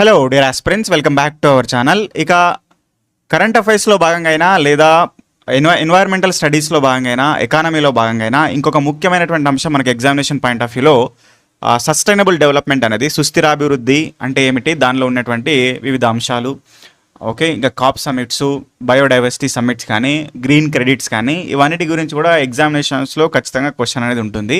Hello dear aspirants, welcome back to our channel. ఇక current అఫైర్స్లో భాగంగా అయినా లేదా ఎన్వైర్మెంటల్ స్టడీస్లో భాగంగా అయినా ఎకానమీలో భాగంగా అయినా ఇంకొక ముఖ్యమైనటువంటి అంశం మనకి ఎగ్జామినేషన్ పాయింట్ ఆఫ్ వ్యూలో సస్టైనబుల్ డెవలప్మెంట్ అనేది సుస్థిరాభివృద్ధి అంటే ఏమిటి, దానిలో ఉన్నటువంటి వివిధ అంశాలు. ఓకే, ఇంకా కాప్ సమ్మిట్స్, బయోడైవర్సిటీ సమ్మిట్స్ కానీ, గ్రీన్ క్రెడిట్స్ కానీ, ఇవన్నిటి గురించి కూడా ఎగ్జామినేషన్స్లో ఖచ్చితంగా క్వశ్చన్ అనేది ఉంటుంది.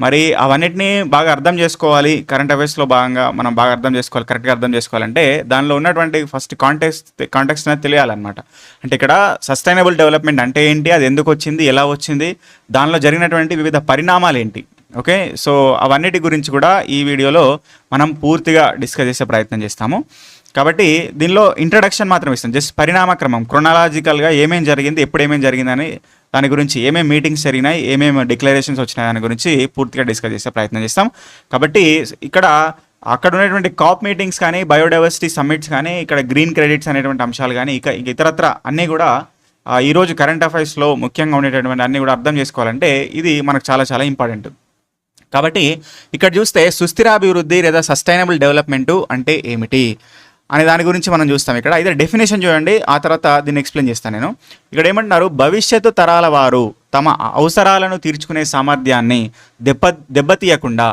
మరి అవన్నిటిని బాగా అర్థం చేసుకోవాలి, కరెంట్ అఫైర్స్లో భాగంగా మనం బాగా అర్థం చేసుకోవాలి, కరెక్ట్గా అర్థం చేసుకోవాలంటే దానిలో ఉన్నటువంటి ఫస్ట్ కాంటెక్స్ట్ అనేది తెలియాలన్నమాట. అంటే ఇక్కడ సస్టైనబుల్ డెవలప్మెంట్ అంటే ఏంటి, అది ఎందుకు వచ్చింది, ఎలా వచ్చింది, దానిలో జరిగినటువంటి వివిధ పరిణామాలు ఏంటి. ఓకే, సో అవన్నిటి గురించి కూడా ఈ వీడియోలో మనం పూర్తిగా డిస్కస్ చేసే ప్రయత్నం చేస్తాము. కాబట్టి దీనిలో ఇంట్రడక్షన్ మాత్రం ఇస్తాం, జస్ట్ పరిణామక్రమం క్రొనాలజికల్గా ఏమేమి జరిగింది, ఎప్పుడు ఏమేమి జరిగిందని, దాని గురించి ఏమేమి మీటింగ్స్ జరిగినాయి, ఏమేమి డిక్లరేషన్స్ వచ్చినాయి దాని గురించి పూర్తిగా డిస్కస్ చేసే ప్రయత్నం చేస్తాం. కాబట్టి ఇక్కడ అక్కడ ఉన్నటువంటి కాప్ మీటింగ్స్ కానీ, బయోడైవర్సిటీ సమ్మిట్స్ కానీ, ఇక్కడ గ్రీన్ క్రెడిట్స్ అనేటువంటి అంశాలు కానీ, ఇక ఇతరత్ర అన్నీ కూడా ఈరోజు కరెంట్ అఫైర్స్లో ముఖ్యంగా ఉండేటటువంటి అన్నీ కూడా అర్థం చేసుకోవాలంటే ఇది మనకు చాలా చాలా ఇంపార్టెంట్. కాబట్టి ఇక్కడ చూస్తే సుస్థిరాభివృద్ధి లేదా సస్టైనబుల్ డెవలప్మెంటు అంటే ఏమిటి అనే దాని గురించి మనం చూస్తాం. ఇక్కడ అయితే డెఫినేషన్ చూడండి, ఆ తర్వాత దీన్ని ఎక్స్ప్లెయిన్ చేస్తాను నేను. ఇక్కడ ఏమంటున్నారు, భవిష్యత్తు తరాల వారు తమ అవసరాలను తీర్చుకునే సామర్థ్యాన్ని దెబ్బతీయకుండా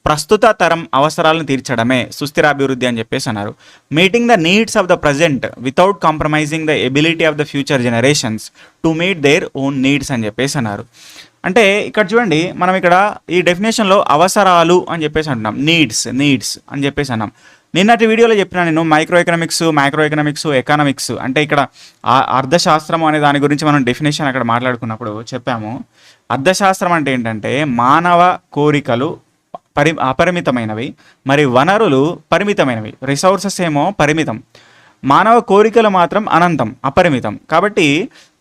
ప్రస్తుత తరం అవసరాలను తీర్చడమే సుస్థిరాభివృద్ధి అని చెప్పేసి అన్నారు. Meeting the needs of the present without compromising the ability of the future generations to meet their own needs అని చెప్పేసి అన్నారు. అంటే ఇక్కడ చూడండి, మనం ఇక్కడ ఈ డెఫినేషన్లో అవసరాలు అని చెప్పేసి అంటున్నాం, నీడ్స్ అని చెప్పేసి అన్నాం. నిన్నటి వీడియోలో చెప్పినా నేను మైక్రో ఎకనామిక్స్, ఎకానమిక్స్ అంటే ఇక్కడ అర్థశాస్త్రం అనే దాని గురించి మనం డెఫినేషన్ అక్కడ మాట్లాడుకున్నప్పుడు చెప్పాము. అర్థశాస్త్రం అంటే ఏంటంటే మానవ కోరికలు అపరిమితమైనవి, మరి వనరులు పరిమితమైనవి. రిసోర్సెస్ ఏమో పరిమితం, మానవ కోరికలు మాత్రం అనంతం, అపరిమితం. కాబట్టి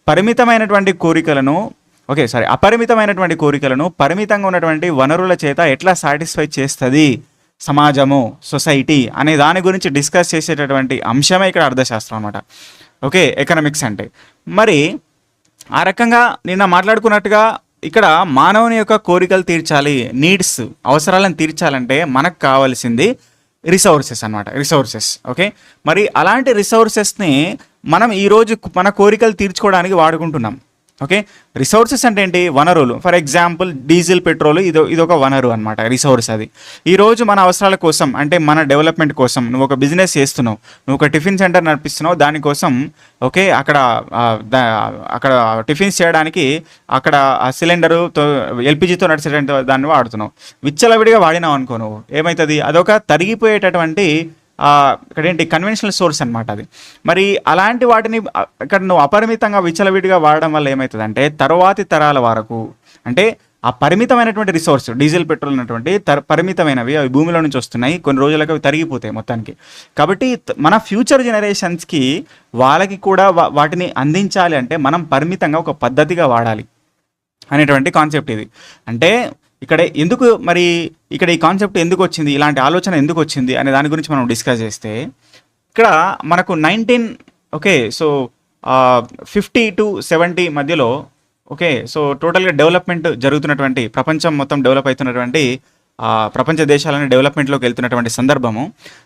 అపరిమితమైనటువంటి కోరికలను పరిమితంగా ఉన్నటువంటి వనరుల చేత ఎట్లా సాటిస్ఫై చేస్తుంది సమాజము, సొసైటీ అనే దాని గురించి డిస్కస్ చేసేటటువంటి అంశమే ఇక్కడ అర్థశాస్త్రం అన్నమాట. ఓకే, ఎకనామిక్స్ అంటే మరి ఆ రకంగా నిన్న మాట్లాడుకున్నట్టుగా ఇక్కడ మానవుని యొక్క కోరికలు తీర్చాలి, నీడ్స్ అవసరాలను తీర్చాలంటే మనకు కావాల్సింది రిసోర్సెస్ అన్నమాట, రిసోర్సెస్. ఓకే, మరి అలాంటి రిసోర్సెస్ని మనం ఈరోజు మన కోరికలు తీర్చుకోవడానికి వాడుకుంటున్నాం. ఓకే, రిసోర్సెస్ అంటే ఏంటి, వనరులు. ఫర్ ఎగ్జాంపుల్ డీజిల్, పెట్రోల్, ఇదొక వనరు అనమాట, రిసోర్స్. అది ఈరోజు మన అవసరాల కోసం అంటే మన డెవలప్మెంట్ కోసం నువ్వు ఒక బిజినెస్ చేస్తున్నావు, నువ్వు ఒక టిఫిన్ సెంటర్ నడిపిస్తున్నావు, దానికోసం ఓకే అక్కడ టిఫిన్స్ చేయడానికి అక్కడ ఆ సిలిండరుతో ఎల్పిజితో నడిచేటువంటి దాన్ని వాడుతున్నావు. విచ్చలవిడిగా వాడినావు అనుకో, నువ్వు ఏమవుతుంది, అదొక తరిగిపోయేటటువంటి ఇక్కడ ఏంటి కన్వెన్షనల్ సోర్స్ అనమాట అది. మరి అలాంటి వాటిని ఇక్కడ నువ్వు అపరిమితంగా విచ్చలవిడిగా వాడడం వల్ల ఏమవుతుందంటే తరువాతి తరాల వరకు అంటే ఆ పరిమితమైనటువంటి రిసోర్స్ డీజిల్, పెట్రోల్ అనేటువంటి పరిమితమైనవి, అవి భూమిలో నుంచి వస్తున్నాయి, కొన్ని రోజులకు అవి తరిగిపోతాయి మొత్తానికి. కాబట్టి మన ఫ్యూచర్ జనరేషన్స్కి వాళ్ళకి కూడా వాటిని అందించాలి అంటే మనం పరిమితంగా ఒక పద్ధతిగా వాడాలి అనేటువంటి కాన్సెప్ట్ ఇది. అంటే ఇక్కడ ఎందుకు మరి ఇక్కడ ఈ కాన్సెప్ట్ ఎందుకు వచ్చింది, ఇలాంటి ఆలోచన ఎందుకు వచ్చింది అనే దాని గురించి మనం డిస్కస్ చేస్తే ఇక్కడ మనకు 50 to 70 మధ్యలో ఓకే, సో టోటల్గా డెవలప్మెంట్ జరుగుతున్నటువంటి ప్రపంచం మొత్తం డెవలప్ అవుతున్నటువంటి ప్రపంచ దేశాలని డెవలప్మెంట్లోకి వెళ్తున్నటువంటి సందర్భము.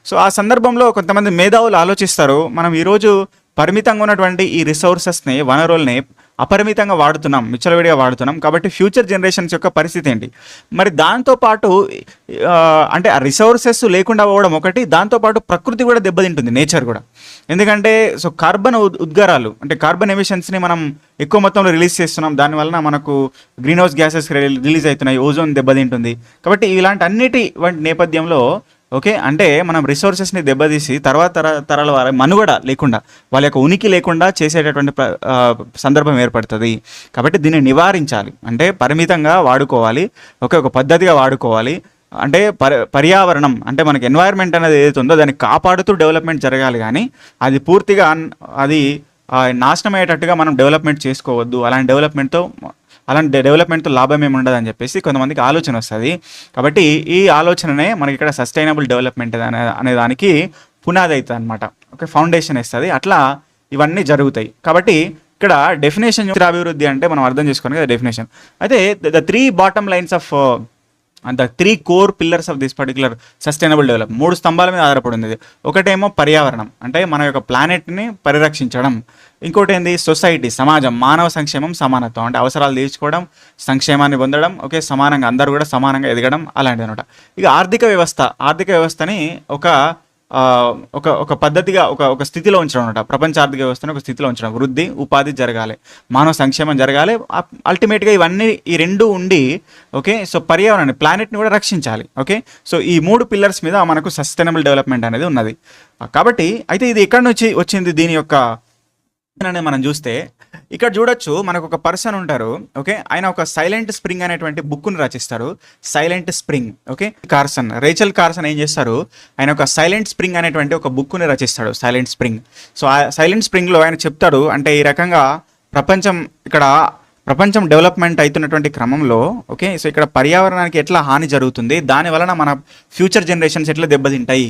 సో ఆ సందర్భంలో కొంతమంది మేధావులు ఆలోచిస్తారు, మనం ఈరోజు పరిమితంగా ఉన్నటువంటి ఈ రిసోర్సెస్ని, వనరుల్ని అపరిమితంగా వాడుతున్నాం, విచ్చలవిడిగా వాడుతున్నాం. కాబట్టి ఫ్యూచర్ జనరేషన్స్ యొక్క పరిస్థితి ఏంటి, మరి దాంతోపాటు అంటే ఆ రిసోర్సెస్ లేకుండా పోవడం ఒకటి, దాంతోపాటు ప్రకృతి కూడా దెబ్బతింటుంది, నేచర్ కూడా. ఎందుకంటే సో కార్బన్ ఉద్గారాలు అంటే కార్బన్ ఎమిషన్స్ని మనం ఎక్కువ మొత్తంలో రిలీజ్ చేస్తున్నాం, దానివలన మనకు గ్రీన్ హౌస్ గ్యాసెస్ రిలీజ్ అవుతున్నాయి, ఓజోన్ దెబ్బతింటుంది. కాబట్టి ఇలాంటి అన్నిటి వంటి నేపథ్యంలో ఓకే అంటే మనం రిసోర్సెస్ని దెబ్బతీసి తర్వాత తరాల వారి మనుగడ లేకుండా, వాళ్ళ యొక్క ఉనికి లేకుండా చేసేటటువంటి సందర్భం ఏర్పడుతుంది. కాబట్టి దీన్ని నివారించాలి అంటే పరిమితంగా వాడుకోవాలి, ఒక పద్ధతిగా వాడుకోవాలి. అంటే పర్యావరణం అంటే మనకి ఎన్వైర్న్మెంట్ అనేది ఏదైతే ఉందో దాన్ని కాపాడుతూ డెవలప్మెంట్ జరగాలి, కానీ అది పూర్తిగా అది నాశనం అయ్యేటట్టుగా మనం డెవలప్మెంట్ చేసుకోవద్దు. అలాంటి డెవలప్మెంట్తో లాభం ఏమి ఉండదు అని చెప్పేసి కొంతమందికి ఆలోచన వస్తుంది. కాబట్టి ఈ ఆలోచననే మనకి ఇక్కడ సస్టైనబుల్ డెవలప్మెంట్ అనే దానికి పునాది అవుతుంది అనమాట. ఓకే, ఫౌండేషన్ ఇస్తుంది. అట్లా ఇవన్నీ జరుగుతాయి. కాబట్టి ఇక్కడ డెఫినేషన్ అభివృద్ధి అంటే మనం అర్థం చేసుకోవాలి కదా డెఫినేషన్. అయితే the 3 bottom lines of the 3 core pillars of this particular sustainable development. 3 స్తంభాల మీద ఆధారపడి ఉంది. ఒకటేమో పర్యావరణం, అంటే మన యొక్క ప్లానెట్ని పరిరక్షించడం. ఇంకోటి ఏంది, సొసైటీ, సమాజం, మానవ సంక్షేమం, సమానత్వం, అంటే అవసరాలు తీర్చుకోవడం, సంక్షేమాన్ని పొందడం, ఓకే, సమానంగా అందరూ కూడా సమానంగా ఎదగడం, అలాంటిది అనమాట. ఇక ఆర్థిక వ్యవస్థని ఒక ఒక ఒక పద్ధతిగా ఒక స్థితిలో ఉంచడం అనమాట. ప్రపంచ ఆర్థిక వ్యవస్థను ఒక స్థితిలో ఉంచడం, వృద్ధి, ఉపాధి జరగాలి, మానవ సంక్షేమం జరగాలి, అల్టిమేట్గా ఇవన్నీ ఈ రెండు ఉండి, ఓకే, సో పర్యావరణాన్ని, ప్లానెట్ని కూడా రక్షించాలి. ఓకే, సో ఈ 3 పిల్లర్స్ మీద మనకు సస్టైనబుల్ డెవలప్మెంట్ అనేది ఉన్నది. కాబట్టి అయితే ఇది ఎక్కడి నుంచి వచ్చింది, దీని యొక్క అనేది మనం చూస్తే ఇక్కడ చూడొచ్చు, మనకు ఒక పర్సన్ ఉంటారు, ఓకే, ఆయన ఒక సైలెంట్ స్ప్రింగ్ అనేటువంటి బుక్ను రచిస్తారు. Silent spring, okay, Rachel Carson ఏం చేస్తారు, ఆయన ఒక సైలెంట్ స్ప్రింగ్ అనేటువంటి ఒక బుక్ని రచిస్తాడు, సైలెంట్ స్ప్రింగ్. సో ఆ సైలెంట్ స్ప్రింగ్లో ఆయన చెప్తాడు, అంటే ఈ రకంగా ప్రపంచం డెవలప్మెంట్ అవుతున్నటువంటి క్రమంలో, ఓకే, సో ఇక్కడ పర్యావరణానికి ఎట్లా హాని జరుగుతుంది, దాని వలన మన ఫ్యూచర్ జనరేషన్స్ ఎట్లా దెబ్బతింటాయి,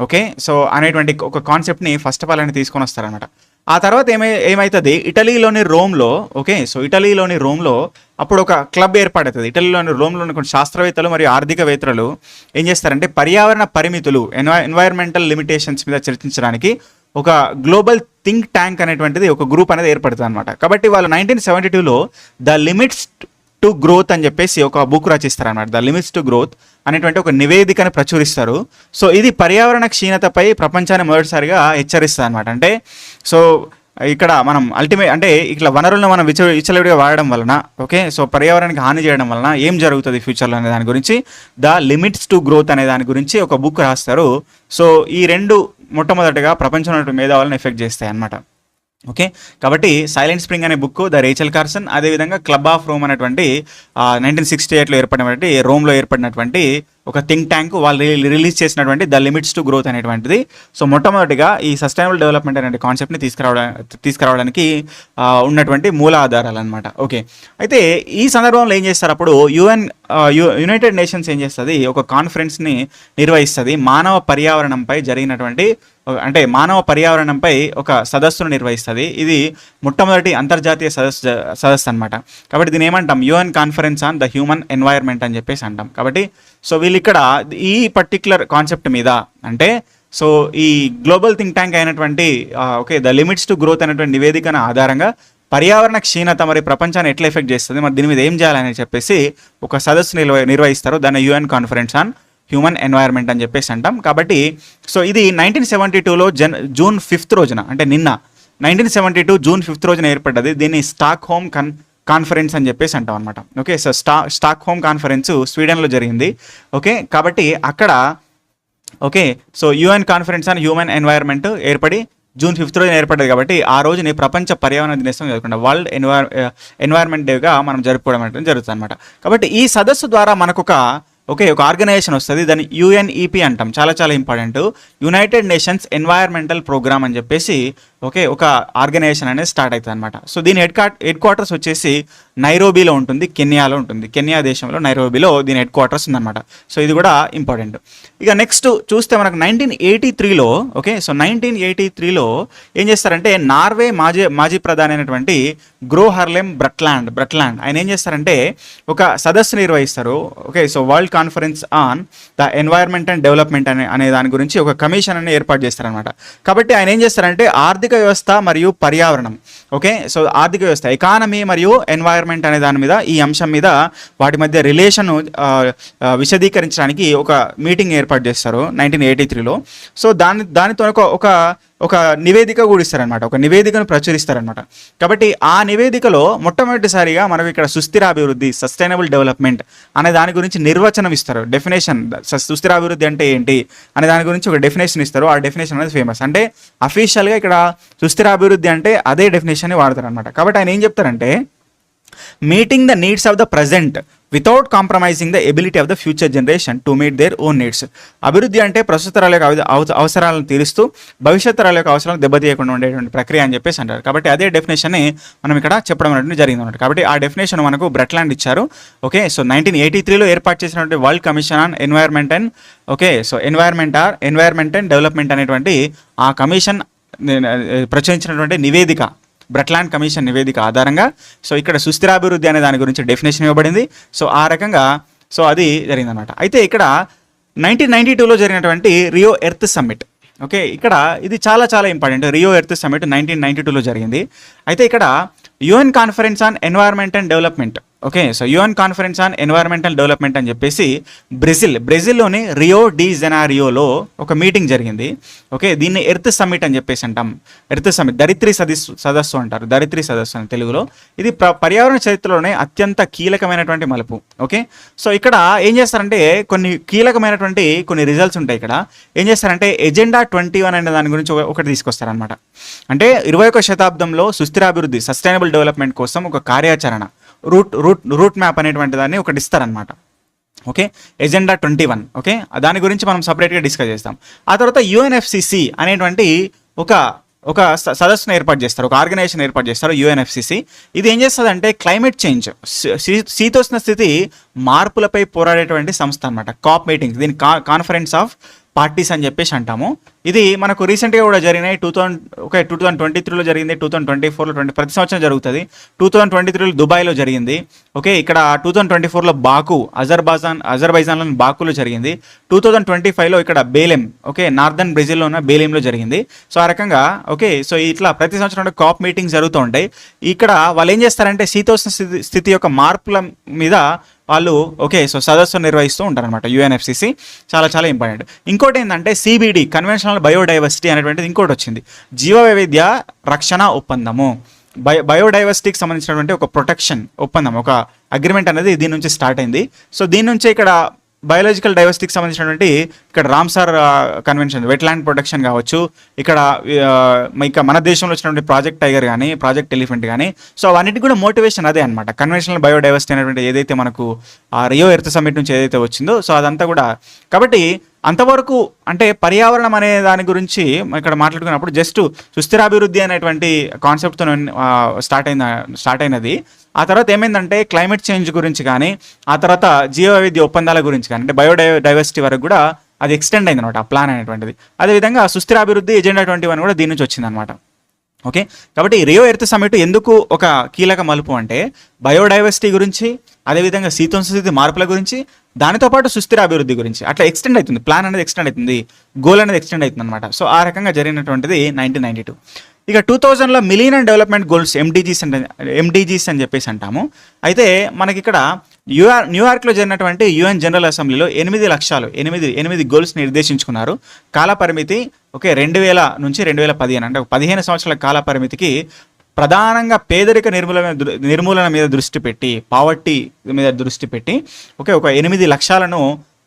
ఓకే, సో అనేటువంటి ఒక కాన్సెప్ట్ని ఫస్ట్ ఆఫ్ ఆల్ ఆయన తీసుకొని వస్తారనమాట. ఆ తర్వాత ఏమవుతుంది, ఇటలీలోని రోమ్లో, ఓకే, సో ఇటలీలోని రోమ్లో అప్పుడు ఒక క్లబ్ ఏర్పడుతుంది. ఇటలీలోని రోమ్లోని కొన్ని శాస్త్రవేత్తలు మరియు ఆర్థికవేత్తలు ఏం చేస్తారంటే పర్యావరణ పరిమితులు, ఎన్వైర్మెంటల్ లిమిటేషన్స్ మీద చర్చించడానికి ఒక గ్లోబల్ థింక్ ట్యాంక్ అనేటువంటిది ఒక గ్రూప్ అనేది ఏర్పడుతుంది అనమాట. కాబట్టి వాళ్ళు 1972లో ద లిమిట్స్ టు గ్రోత్ అని చెప్పేసి ఒక బుక్ రచిస్తారనమాట. ద లిమిట్స్ టు గ్రోత్ అనేటువంటి ఒక నివేదికను ప్రచురిస్తారు. సో ఇది పర్యావరణ క్షీణతపై ప్రపంచాన్ని మొదటిసారిగా హెచ్చరిస్తుంది అనమాట. అంటే సో ఇక్కడ మనం అంటే ఇట్లా వనరులను మనం విచ్చలవిడిగా వాడడం వలన, ఓకే, సో పర్యావరణానికి హాని చేయడం వలన ఏం జరుగుతుంది ఫ్యూచర్లో అనే దాని గురించి, ద లిమిట్స్ టు గ్రోత్ అనే దాని గురించి ఒక బుక్ రాస్తారు. సో ఈ రెండు మొట్టమొదటిగా ప్రపంచంలో మేధావులను ఎఫెక్ట్ చేస్తాయి అన్నమాట. ఓకే, కాబట్టి సైలెంట్ స్ప్రింగ్ అనే బుక్ ద రేచల్ కార్సన్, అదేవిధంగా క్లబ్ ఆఫ్ రోమ్ అనేటువంటి 1968లో ఏర్పడినటువంటి రోమ్లో ఏర్పడినటువంటి ఒక థింక్ ట్యాంక్ వాళ్ళు రిలీజ్ చేసినటువంటి ద లిమిట్స్ టు గ్రోత్ అనేటువంటిది. సో మొట్టమొదటిగా ఈ సస్టైనబుల్ డెవలప్మెంట్ అనే కాన్సెప్ట్ని తీసుకురావడానికి ఉన్నటువంటి మూల ఆధారాలు అనమాట. ఓకే, అయితే ఈ సందర్భంలో ఏం చేస్తారు, అప్పుడు యునైటెడ్ నేషన్స్ ఏం చేస్తుంది, ఒక కాన్ఫరెన్స్ని నిర్వహిస్తుంది. మానవ పర్యావరణంపై ఒక సదస్సును నిర్వహిస్తుంది. ఇది మొట్టమొదటి అంతర్జాతీయ సదస్సు అనమాట. కాబట్టి దీని ఏమంటాం, UN conference on the human environment అని చెప్పేసి అంటాం. కాబట్టి సో వీళ్ళు ఇక్కడ ఈ పర్టిక్యులర్ కాన్సెప్ట్ మీద, అంటే సో ఈ గ్లోబల్ థింక్ ట్యాంక్ అయినటువంటి okay the limits to growth అనేటువంటి నివేదికను ఆధారంగా పర్యావరణ క్షీణత మరి ప్రపంచాన్ని ఎట్లా ఎఫెక్ట్ చేస్తుంది, మరి దీని మీద ఏం చేయాలని చెప్పేసి ఒక సదస్సు నిర్వహిస్తారు. దాన్ని UN conference on human environment అని చెప్పేసి అంటాం. కాబట్టి సో ఇది 1972లో జూన్ 5th రోజున, అంటే నిన్న 1972 జూన్ 5th రోజున ఏర్పడ్డది. దీన్ని స్టాక్ హోమ్ కాన్ఫరెన్స్ అని చెప్పేసి అంటాం అనమాట. Okay, so Stockholm conference స్వీడన్లో జరిగింది. ఓకే, కాబట్టి అక్కడ okay so UN conference on human environment ఏర్పడి జూన్ 5th రోజున ఏర్పడ్డది. కాబట్టి ఆ రోజుని ప్రపంచ పర్యావరణ దినోత్సవం జరుపుకుంటాం, వరల్డ్ ఎన్వైర్న్మెంట్ డేగా మనం జరుపుకోవడం అనేది జరుగుతుంది అనమాట. కాబట్టి ఈ సదస్సు ద్వారా మనకు ఒక ఆర్గనైజేషన్ వస్తుంది, దాన్ని యుఎన్ఈపి అంటాం. చాలా చాలా important, United Nations environmental programme అని చెప్పేసి ఒక ఆర్గనైజేషన్ అనేది స్టార్ట్ అవుతుంది అనమాట. సో దీని హెడ్ క్వార్టర్స్ వచ్చేసి నైరోబీలో ఉంటుంది, కెన్యాలో ఉంటుంది. కెన్యా దేశంలో నైరోబీలో దీని హెడ్ క్వార్టర్స్ ఉందన్నమాట. సో ఇది కూడా ఇంపార్టెంట్. ఇక నెక్స్ట్ చూస్తే మనకు 1983లో ఓకే, సో 1983లో ఏం చేస్తారంటే నార్వే మాజీ ప్రధాని అయినటువంటి గ్రో హర్లెమ్ బ్రట్లాండ్ ఆయన ఏం చేస్తారంటే ఒక సదస్సు నిర్వహిస్తారు. Okay, so world conference on the environment and development అనే దాని గురించి ఒక కమిషన్ అని ఏర్పాటు చేస్తారనమాట. కాబట్టి ఆయన ఏం చేస్తారంటే ఆర్థిక వ్యవస్థ మరియు పర్యావరణం, ఓకే, సో ఆర్థిక వ్యవస్థ, ఎకానమీ మరియు ఎన్వైర్న్మెంట్ అనే దాని మీద, ఈ అంశం మీద వాటి మధ్య రిలేషన్ విశదీకరించడానికి ఒక మీటింగ్ ఏర్పాటు చేస్తారు 1983లో. సో దానితో ఒక నివేదిక కూడా ఇస్తారనమాట, ఒక నివేదికను ప్రచురిస్తారనమాట. కాబట్టి ఆ నివేదికలో మొట్టమొదటిసారిగా మనకు ఇక్కడ సుస్థిరాభివృద్ధి, సస్టైనబుల్ డెవలప్మెంట్ అనే దాని గురించి నిర్వచనం ఇస్తారు, డెఫినేషన్. సుస్థిరాభివృద్ధి అంటే ఏంటి అనే దాని గురించి ఒక డెఫినేషన్ ఇస్తారు. ఆ డెఫినేషన్ అనేది ఫేమస్, అంటే అఫీషియల్గా ఇక్కడ సుస్థిరాభివృద్ధి అంటే అదే డెఫినేషన్ వాడతారు అనమాట. కాబట్టి ఆయన ఏం చెప్తారంటే meeting the needs of the present without compromising the ability of the future generation to meet their own needs. అభివృద్ధి అంటే ప్రస్తుత తరాల యొక్క అవసరాలను తీరుస్తూ భవిష్యత్ తరాల యొక్క అవసరాలను దెబ్బతీయకుండా ఉండేటువంటి ప్రక్రియ అని చెప్పేసి అంటారు. కాబట్టి అదే డెఫినేషన్ని మనం ఇక్కడ చెప్పడం అనేది జరిగింది అనమాట. కాబట్టి ఆ డెఫినేషన్ మనకు బ్రట్లాండ్ ఇచ్చారు. ఓకే, సో 1983లో ఏర్పాటు చేసినటువంటి world commission on environment and okay so environment and development అనేటువంటి ఆ కమిషన్ ప్రచురించినటువంటి నివేదిక, బ్రట్లాండ్ కమిషన్ నివేదిక ఆధారంగా సో ఇక్కడ సుస్థిరాభివృద్ధి అనే దాని గురించి డెఫినేషన్ ఇవ్వబడింది. సో ఆ రకంగా సో అది జరిగిందనమాట. అయితే ఇక్కడ 1992లో జరిగినటువంటి రియో ఎర్త్ సమ్మిట్, ఓకే, ఇక్కడ ఇది చాలా చాలా ఇంపార్టెంట్. రియో ఎర్త్ సమ్మిట్ 1992లో జరిగింది. అయితే ఇక్కడ UN conference on environment and development, okay, so UN conference on environmental development అని చెప్పేసి బ్రెజిల్లోని రియో డి జెనారియోలో ఒక మీటింగ్ జరిగింది. ఓకే, దీన్ని ఎర్త్ సమ్మిట్ అని చెప్పేసి అంటాం. ఎర్త్ సమ్మిట్, ధరిత్రి సదస్సు అంటారు, ధరిత్రి సదస్సు అని తెలుగులో. ఇది పర్యావరణ చరిత్రలోనే అత్యంత కీలకమైనటువంటి మలుపు. ఓకే, సో ఇక్కడ ఏం చేస్తారంటే కొన్ని కీలకమైనటువంటి కొన్ని రిజల్ట్స్ ఉంటాయి. ఇక్కడ ఏం చేస్తారంటే ఎజెండా 21 అనే దాని గురించి ఒకటి తీసుకొస్తారనమాట. అంటే 21వ శతాబ్దంలో సుస్థిరాభివృద్ధి, సస్టైనబుల్ డెవలప్మెంట్ కోసం ఒక కార్యాచరణ, రూట్ మ్యాప్ అనేటువంటి దాన్ని ఒకటి ఇస్తారనమాట. Okay, agenda 21. ఓకే, దాని గురించి మనం సపరేట్గా డిస్కస్ చేస్తాం. ఆ తర్వాత యుఎన్ఎఫ్సిసి అనేటువంటి ఒక సదస్సును ఏర్పాటు చేస్తారు, ఒక ఆర్గనైజేషన్ ఏర్పాటు చేస్తారు, యుఎన్ఎఫ్సిసి. ఇది ఏం చేస్తుంది అంటే క్లైమేట్ చేంజ్, శీతోష్ణ స్థితి మార్పులపై పోరాడేటువంటి సంస్థ అనమాట. కాప్ మీటింగ్స్, దీని కాన్ఫరెన్స్ ఆఫ్ పార్టీస్ అని చెప్పేసి అంటాము. ఇది మనకు రీసెంట్గా కూడా జరిగినాయి. 2023లో జరిగింది, 2024లో ప్రతి సంవత్సరం జరుగుతుంది. 2023లో దుబాయ్లో జరిగింది. ఓకే, ఇక్కడ 2024లో బాకు, అజర్బైజాన్లోని బాకులో జరిగింది. 2025లో ఇక్కడ బేలెం, ఓకే, నార్దర్న్ బ్రెజిల్లో ఉన్న బేలెంలో జరిగింది. సో ఆ రకంగా ఓకే, సో ఇట్లా ప్రతి సంవత్సరం కాప్ మీటింగ్స్ జరుగుతూ ఉంటాయి. ఇక్కడ వాళ్ళు ఏం చేస్తారంటే శీతోష్ణ స్థితి యొక్క మార్పుల మీద వాళ్ళు ఓకే, సో సదస్సు నిర్వహిస్తూ ఉంటారనమాట యుఎన్ఎఫ్సిసి. చాలా చాలా ఇంపార్టెంట్. ఇంకోటి ఏంటంటే సిబిడి, కన్వెన్షనల్ బయోడైవర్సిటీ అనేటువంటిది ఇంకోటి వచ్చింది. జీవ వైవిధ్య రక్షణ ఒప్పందము, బయోడైవర్సిటీకి సంబంధించినటువంటి ఒక ప్రొటెక్షన్ ఒప్పందం, ఒక అగ్రిమెంట్ అనేది దీని నుంచి స్టార్ట్ అయింది. సో దీని నుంచి ఇక్కడ బయోలాజికల్ డైవర్సిటీకి సంబంధించినటువంటి ఇక్కడ రామ్సార్ కన్వెన్షన్, వెట్లాండ్ ప్రొటెక్షన్ కావచ్చు, ఇక్కడ ఇక మన దేశంలో వచ్చినటువంటి ప్రాజెక్ట్ టైగర్ కానీ, ప్రాజెక్ట్ ఎలిఫెంట్ కానీ, సో అవన్నిటికి కూడా మోటివేషన్ అదే అనమాట. కన్వెన్షనల్ బయోడైవర్సిటీ అనేటువంటి ఏదైతే మనకు రియో ఎర్త్ సమ్మిట్ నుంచి ఏదైతే వచ్చిందో, సో అదంతా కూడా కాబట్టి అంతవరకు అంటే పర్యావరణం అనే దాని గురించి ఇక్కడ మాట్లాడుకున్నప్పుడు జస్ట్ సుస్థిరాభివృద్ధి అనేటువంటి కాన్సెప్ట్తో స్టార్ట్ అయినది. ఆ తర్వాత ఏమైందంటే క్లైమేట్ చేంజ్ గురించి కానీ, ఆ తర్వాత జీవ వైవిధ్య ఒప్పందాల గురించి కానీ, అంటే బయోడైవర్సిటీ వరకు కూడా అది ఎక్స్టెండ్ అయింది అనమాట ఆ ప్లాన్ అనేటువంటిది. అదేవిధంగా సుస్థిరాభివృద్ధి ఎజెండా 21 కూడా దీని నుంచి వచ్చిందనమాట. ఓకే, కాబట్టి రియో ఎర్త్ సమ్మిట్ ఎందుకు ఒక కీలక మలుపు అంటే బయోడైవర్సిటీ గురించి, అదేవిధంగా శీతోష్ణ స్థితి మార్పుల గురించి, దానితో పాటు సుస్థిర అభివృద్ధి గురించి అట్లా ఎక్స్టెండ్ అవుతుంది. ప్లాన్ అనేది ఎక్స్టెండ్ అవుతుంది, గోల్ అనేది ఎక్స్టెండ్ అవుతుంది అనమాట. సో ఆ రకంగా జరిగినటువంటిది 1992. ఇక 2000లో మిలీనియం డెవలప్మెంట్ గోల్స్, ఎండిజీస్ అని చెప్పేసి అంటాము. అయితే మనకి ఇక్కడ న్యూయార్క్లో జరిగినటువంటి యుఎన్ జనరల్ అసెంబ్లీలో 8 గోల్స్ నిర్దేశించుకున్నారు. కాల పరిమితి ఓకే 2000 నుంచి 2015 అంటే 15 సంవత్సరాల కాల పరిమితికి ప్రధానంగా పేదరిక నిర్మూలన మీద దృష్టి పెట్టి, పావర్టీ మీద దృష్టి పెట్టి ఓకే ఒక 8 లక్ష్యాలను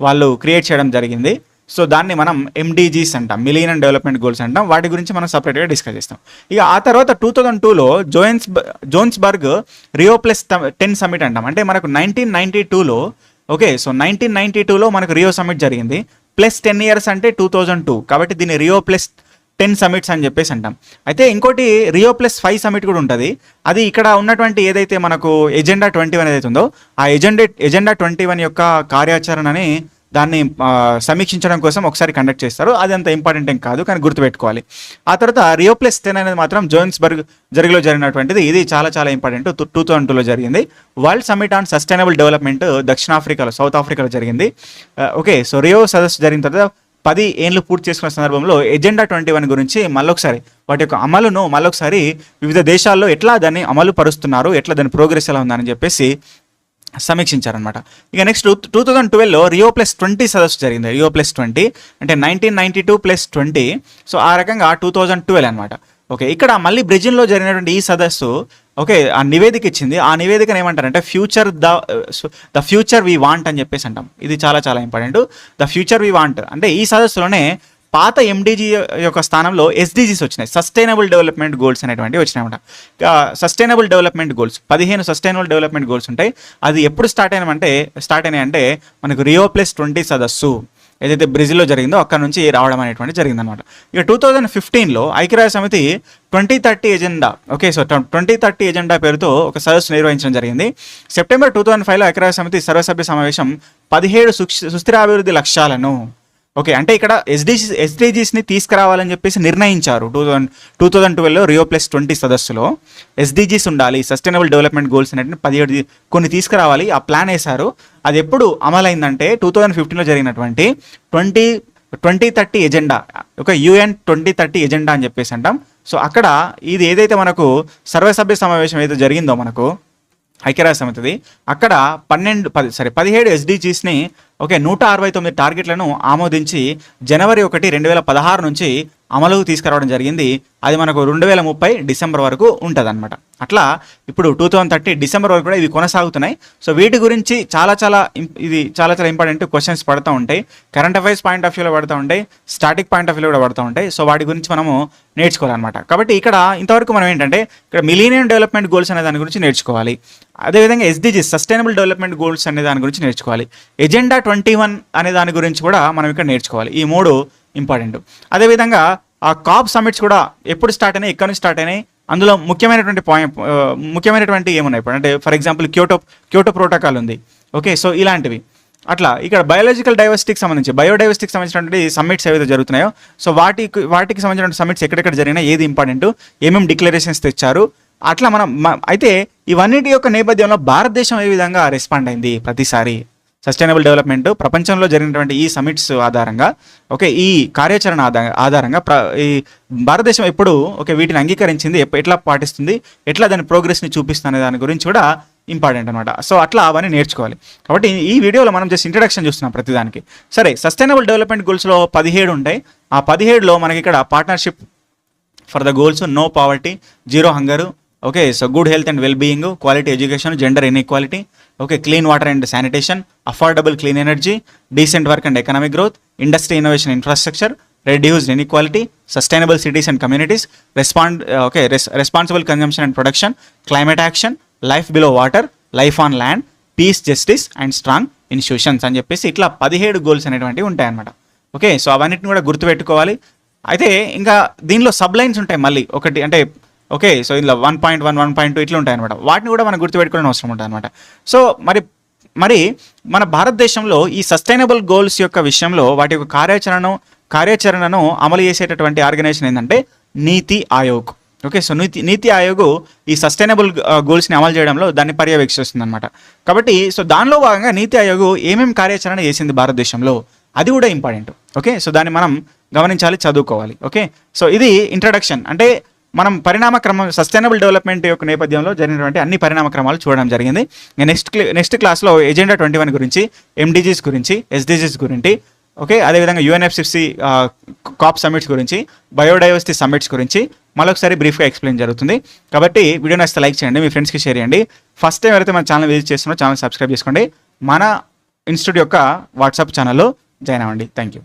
వాళ్ళు క్రియేట్ చేయడం జరిగింది. సో దాన్ని మనం ఎండిజీస్ అంటాం, మిలీనియం డెవలప్మెంట్ గోల్స్ అంటాం. వాటి గురించి మనం సపరేట్గా డిస్కస్ చేస్తాం. ఇక ఆ తర్వాత 2002లో జోన్స్బర్గ్ రియో+10 సమ్మిట్ అంటాం. అంటే మనకు 1992లో ఓకే, సో 1992లో మనకు రియో సమ్మిట్ జరిగింది. +10 years అంటే 2002, కాబట్టి దీన్ని రియో+10 సమ్మిట్స్ అని చెప్పేసి అంటాం. అయితే ఇంకోటి రియో+5 సమ్మిట్ కూడా ఉంటుంది. అది ఇక్కడ ఉన్నటువంటి ఏదైతే మనకు ఎజెండా 21 ఏదైతే ఉందో ఆ ఎజెండా 21 యొక్క కార్యాచరణని దాన్ని సమీక్షించడం కోసం ఒకసారి కండక్ట్ చేస్తారు. అది అంత ఇంపార్టెంట్ ఏం కాదు, కానీ గుర్తుపెట్టుకోవాలి. ఆ తర్వాత రియో+10 అనేది మాత్రం జోన్స్బర్గ్ జరిగినటువంటిది. ఇది చాలా చాలా ఇంపార్టెంట్. 2002లో జరిగింది. World summit on sustainable development south ఆఫ్రికాలో జరిగింది. ఓకే, సో రియో సదస్సు జరిగిన తర్వాత 10 ఏళ్ళు పూర్తి చేసుకున్న సందర్భంలో ఎజెండా 21 గురించి మళ్ళొకసారి వాటి యొక్క అమలును మళ్ళొకసారి వివిధ దేశాల్లో ఎట్లా దాన్ని అమలు పరుస్తున్నారు, ఎట్లా దాని ప్రోగ్రెస్ ఎలా ఉందని చెప్పేసి సమీక్షించారనమాట. ఇక నెక్స్ట్ 2012లో రియో+20 సదస్సు జరిగింది. రియో+20 అంటే 1992 + 20. సో ఆ రకంగా 2012 అనమాట. ఓకే, ఇక్కడ మళ్ళీ బ్రెజిల్లో జరిగినటువంటి ఈ సదస్సు ఓకే ఆ నివేదిక ఇచ్చింది. ఆ నివేదికను ఏమంటారంటే ద ఫ్యూచర్ వి వాంట్ అని చెప్పేసి అంటాం. ఇది చాలా చాలా important. The future we want అంటే ఈ సదస్సులోనే పాత ఎండిజీ యొక్క స్థానంలో ఎస్డిజీస్ వచ్చినాయి, సస్టైనబుల్ డెవలప్మెంట్ గోల్స్ అనేటువంటివి వచ్చినాయన్నమాట. Sustainable development goals 15 sustainable development goals ఉంటాయి. అది ఎప్పుడు స్టార్ట్ అయినాయంటే మనకు రియో+20 సదస్సు ఏదైతే బ్రెజిల్లో జరిగిందో అక్కడ నుంచి రావడం అనేటువంటి జరిగిందనమాట. ఇక 2015లో ఐక్యరాజ్య సమితి 2030 ఎజెండా ఓకే, సో 2030 ఎజెండా పేరుతో ఒక సదస్సు నిర్వహించడం జరిగింది. సెప్టెంబర్ 2005లో ఐక్యరాజ్య సమితి సర్వసభ్య సమావేశం 17 సుస్థిరాభివృద్ధి లక్ష్యాలను ఓకే, అంటే ఇక్కడ ఎస్డిజీస్ని తీసుకురావాలని చెప్పేసి నిర్ణయించారు 2012లో Rio+20 సదస్సులో. ఎస్డిజీస్ ఉండాలి, సస్టైనబుల్ డెవలప్మెంట్ గోల్స్ అనేటువంటి 17 కొన్ని తీసుకురావాలి, ఆ ప్లాన్ వేశారు. అది ఎప్పుడు అమలైందంటే 2015లో జరిగినటువంటి 2030 ఎజెండా, ఒక UN 2030 ఎజెండా అని చెప్పేసి అంటాం. సో అక్కడ ఇది ఏదైతే మనకు సర్వసభ్య సమావేశం ఏదైతే జరిగిందో మనకు ఐక్యరాజ్య సమితిది, అక్కడ 17 ఎస్డిజీస్ని 169 టార్గెట్లను ఆమోదించి జనవరి 1, 2016 నుంచి అమలుకు తీసుకురావడం జరిగింది. అది మనకు 2030 డిసెంబర్ వరకు ఉంటుంది అనమాట. అట్లా ఇప్పుడు 2030 డిసెంబర్ వరకు కూడా ఇవి కొనసాగుతున్నాయి. సో వీటి గురించి చాలా ఇంపార్టెంట్ క్వశ్చన్స్ పడుతూ ఉంటాయి. కరెంట్ అఫైర్స్ పాయింట్ ఆఫ్ వ్యూలో పడుతూ ఉంటాయి, స్టాటిక్ పాయింట్ ఆఫ్ వ్యూలో కూడా పడుతూ ఉంటాయి. సో వాటి గురించి మనము నేర్చుకోవాలన్నమాట. కాబట్టి ఇక్కడ ఇంతవరకు మనం ఏంటంటే ఇక్కడ మిలీనియం డెవలప్మెంట్ గోల్స్ అనే దాని గురించి నేర్చుకోవాలి. అదేవిధంగా ఎస్డిజీస్ సస్టైనబుల్ డెవలప్మెంట్ గోల్స్ అనే దాని గురించి నేర్చుకోవాలి. ఎజెండా 21 అనే దాని గురించి కూడా మనం ఇక్కడ నేర్చుకోవాలి. ఈ 3 ఇంపార్టెంట్. అదేవిధంగా ఆ కాప్ సమిట్స్ కూడా ఎప్పుడు స్టార్ట్ అయినాయి, ఎక్కడి నుంచి స్టార్ట్ అయినాయి, అందులో ముఖ్యమైనటువంటి ఏమున్నాయి ఇప్పుడు అంటే ఫర్ ఎగ్జాంపుల్ క్యోటో ప్రోటోకాల్ ఉంది. ఓకే, సో ఇలాంటివి. అట్లా ఇక్కడ బయోలాజికల్ డైవర్సిటీకి సంబంధించినటువంటి సమ్మిట్స్ ఏవైతే జరుగుతున్నాయో, సో వాటికి సంబంధించిన సమ్మిట్స్ ఎక్కడెక్కడ జరిగినాయి, ఏది ఇంపార్టెంట్, ఏమేమి డిక్లరేషన్స్ తెచ్చారు, అట్లా మనం అయితే ఇవన్నిటి యొక్క నేపథ్యంలో భారతదేశం ఏ విధంగా రెస్పాండ్ అయింది ప్రతిసారి సస్టైనబుల్ డెవలప్మెంట్ ప్రపంచంలో జరిగినటువంటి ఈ సమిట్స్ ఆధారంగా, ఓకే, ఈ కార్యాచరణ ఆధారంగా ఈ భారతదేశం ఎప్పుడు వీటిని అంగీకరించింది, ఎట్లా పాటిస్తుంది, ఎట్లా దాని ప్రోగ్రెస్ని చూపిస్తుంది అనే దాని గురించి కూడా ఇంపార్టెంట్ అనమాట. సో అట్లా అవన్నీ నేర్చుకోవాలి. కాబట్టి ఈ వీడియోలో మనం జస్ట్ ఇంట్రడక్షన్ చూస్తున్నాం ప్రతిదానికి. సరే, సస్టైనబుల్ డెవలప్మెంట్ గోల్స్లో 17 ఉంటాయి. ఆ 17లో మనకి ఇక్కడ partnership for the goals, no poverty, zero hunger, okay, so good health and well being, quality education, gender inequality, okay, clean water and sanitation, affordable clean energy, decent work and economic growth, industry innovation infrastructure, reduced inequality, sustainable cities and communities, responsible consumption and production, climate action, life below water, life on land, peace, justice and strong institutions అని చెప్పేసి ఇట్లా 17 goals అనేటువంటివి ఉంటాయన్నమాట. Okay, so అవన్నిటిని కూడా గుర్తుపెట్టుకోవాలి. అయితే ఇంకా దీనిలో సబ్లైన్స్ ఉంటాయి మళ్ళీ ఒకటి, అంటే ఓకే, సో ఇందులో 1.1, 1.2 ఇట్లా ఉంటాయి అనమాట. వాటిని కూడా మనం గుర్తుపెట్టుకోవడం అవసరం ఉంటుంది అనమాట. సో మరి మన భారతదేశంలో ఈ సస్టైనబుల్ గోల్స్ యొక్క విషయంలో వాటి యొక్క కార్యాచరణను అమలు చేసేటటువంటి ఆర్గనైజేషన్ ఏంటంటే నీతి ఆయోగ్. ఓకే, సో నీతి ఆయోగ్ ఈ సస్టైనబుల్ గోల్స్ని అమలు చేయడంలో దాన్ని పర్యవేక్షిస్తుంది అనమాట. కాబట్టి సో దానిలో భాగంగా నీతి ఆయోగ్ ఏమేమి కార్యాచరణ చేసింది భారతదేశంలో, అది కూడా ఇంపార్టెంట్. ఓకే, సో దాన్ని మనం గమనించాలి, చదువుకోవాలి. ఓకే, సో ఇది ఇంట్రడక్షన్. అంటే మనం పరిణామక్రమం సస్టైనబుల్ డెవలప్మెంట్ యొక్క నేపథ్యంలో జరిగినటువంటి అన్ని పరిణామక్రమాలు చూడడం జరిగింది. నెక్స్ట్ క్లాస్లో ఎజెండా 21 గురించి, ఎండిజీస్ గురించి, ఎస్డిజీస్ గురించి, ఓకే, అదేవిధంగా UNFCCC కాప్ సమిట్స్ గురించి, బయోడైవర్సిటీ సమిట్స్ గురించి మరొకసారి బ్రీఫ్గా ఎక్స్ప్లెయిన్ జరుగుతుంది. కాబట్టి వీడియో నచ్చితే లైక్ చేయండి, మీ ఫ్రెండ్స్కి షేర్ చేయండి. ఫస్ట్ టైం ఎవరైతే మన ఛానల్ విజిట్ చేస్తున్నారో ఛానల్ సబ్స్క్రైబ్ చేసుకోండి. మన ఇన్స్టిట్యూట్ యొక్క వాట్సాప్ ఛానల్లో జాయిన్ అవ్వండి. Thank you.